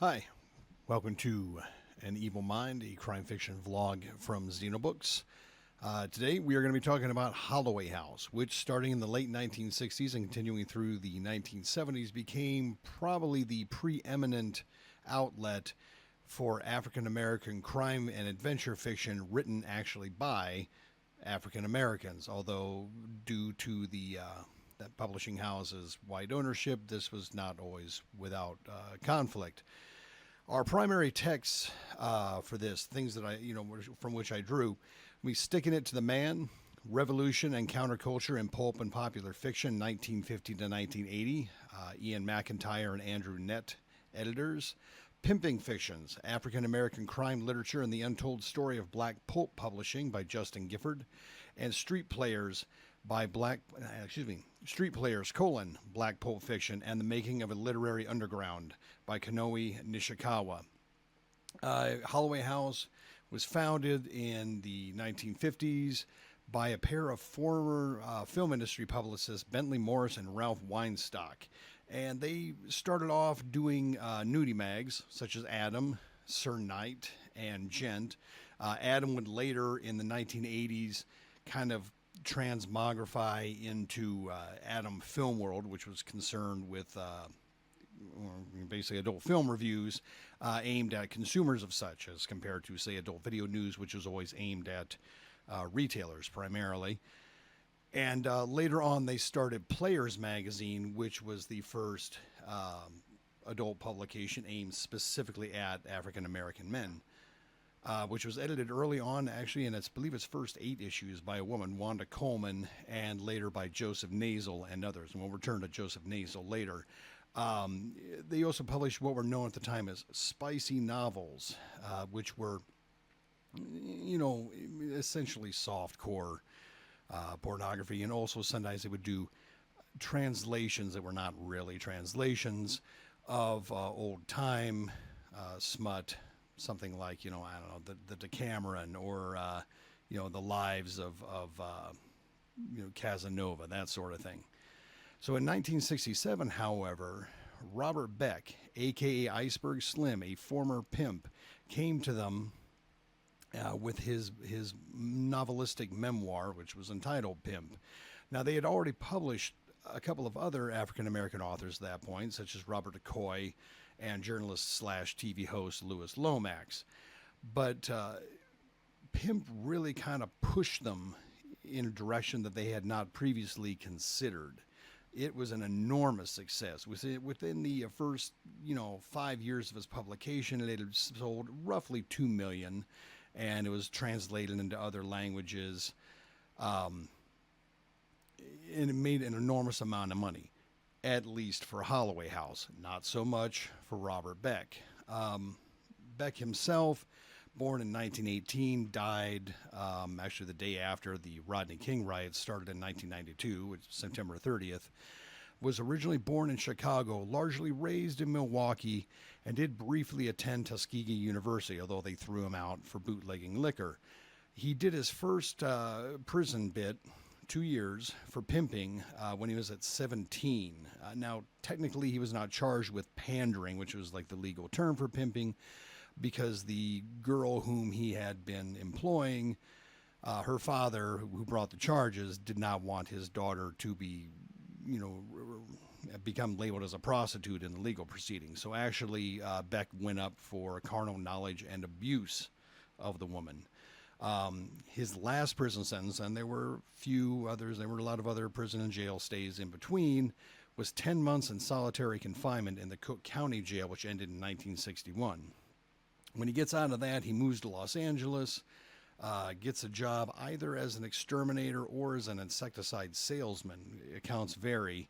Hi, welcome to An Evil Mind, a crime fiction vlog from Xenobooks. Today we are going to be talking about Holloway House, which starting in the late 1960s and continuing through the 1970s became probably the preeminent outlet for African American crime and adventure fiction written actually by African Americans, although due to the that publishing house's wide ownership, this was not always without conflict. Our primary texts for this, things that from which I drew, we sticking it to the man, revolution and counterculture in pulp and popular fiction, 1950 to 1980. Ian McIntyre and Andrew Nett, editors. Pimping fictions, African American crime literature and the untold story of black pulp publishing by Justin Gifford, and Street Players by Street Players, Black Pulp Fiction and the Making of a Literary Underground by Kanoe Nishikawa. Holloway House was founded in the 1950s by a pair of former film industry publicists, Bentley Morris and Ralph Weinstock. And they started off doing nudie mags, such as Adam, Sir Knight, and Gent. Adam would later, in the 1980s, kind of transmogrify into Adam Film World, which was concerned with basically adult film reviews aimed at consumers of such, as compared to, say, adult video news, which was always aimed at retailers primarily. And later on, they started Players Magazine, which was the first adult publication aimed specifically at African American men, which was edited early on, actually, in I believe its first 8 issues by a woman, Wanda Coleman, and later by Joseph Nazel and others. And we'll return to Joseph Nazel later. They also published what were known at the time as spicy novels, which were, essentially softcore pornography, and also sometimes they would do translations that were not really translations of old time smut, something like the Decameron or the lives of Casanova, that sort of thing. So in 1967, however, Robert Beck, aka Iceberg Slim, a former pimp, came to them with his novelistic memoir, which was entitled Pimp. Now, they had already published a couple of other African-American authors at that point, such as Robert DeCoy and journalist/TV host Louis Lomax. But Pimp really kind of pushed them in a direction that they had not previously considered. It was an enormous success. Within the first, 5 years of its publication, it had sold roughly 2 million, and it was translated into other languages. And it made an enormous amount of money, at least for Holloway House. Not so much for Robert Beck. Beck himself, born in 1918, died actually the day after the Rodney King riots started in 1992, which is September 30th. Was originally born in Chicago, largely raised in Milwaukee, and did briefly attend Tuskegee University, although they threw him out for bootlegging liquor. He did his first prison bit, 2 years, for pimping when he was at 17. Now, technically, he was not charged with pandering, which was like the legal term for pimping, because the girl whom he had been employing, her father, who brought the charges, did not want his daughter to be, become labeled as a prostitute in the legal proceedings. So actually, Beck went up for carnal knowledge and abuse of the woman. His last prison sentence, and there were few others, there were a lot of other prison and jail stays in between, was 10 months in solitary confinement in the Cook County Jail, which ended in 1961. When he gets out of that, he moves to Los Angeles, gets a job either as an exterminator or as an insecticide salesman. Accounts vary.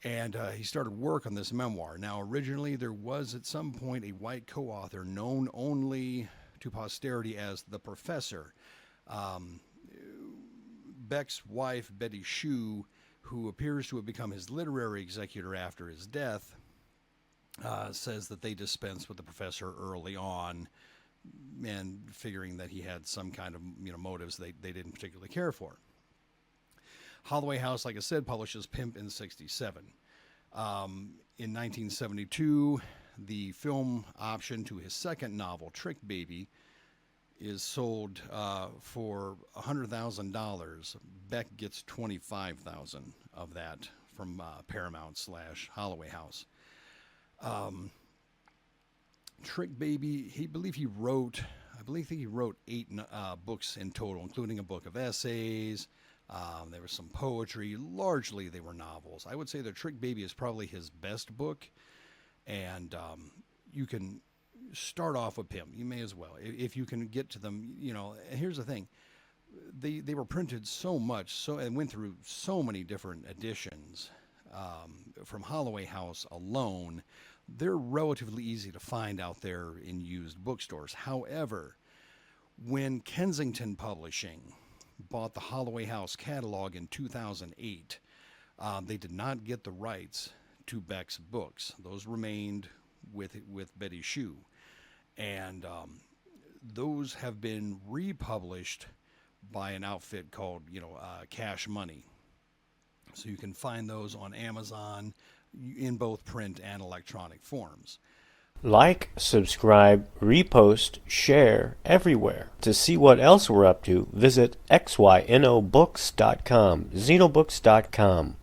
And he started work on this memoir. Now, originally, there was at some point a white co-author known only to posterity as the Professor. Beck's wife, Betty Shue, who appears to have become his literary executor after his death, says that they dispensed with the Professor early on, and figuring that he had some kind of motives they didn't particularly care for. Holloway House, like I said, publishes Pimp in 1967. In 1972, the film option to his second novel, Trick Baby, is sold for $100,000. Beck gets $25,000 of that from Paramount / Holloway House. Trick Baby, I believe he wrote 8 books in total, including a book of essays. There was some poetry. Largely, they were novels. I would say that Trick Baby is probably his best book, and you can start off with him. You may as well, if you can get to them. Here's the thing: they were printed so much, and went through so many different editions from Holloway House alone. They're relatively easy to find out there in used bookstores. However, when Kensington Publishing bought the Holloway House catalog in 2008, they did not get the rights to Beck's books. Those remained with Betty Shue, and those have been republished by an outfit called Cash Money. So you can find those on Amazon in both print and electronic forms. Like, subscribe, repost, share everywhere. To see what else we're up to, visit xynobooks.com, xenobooks.com.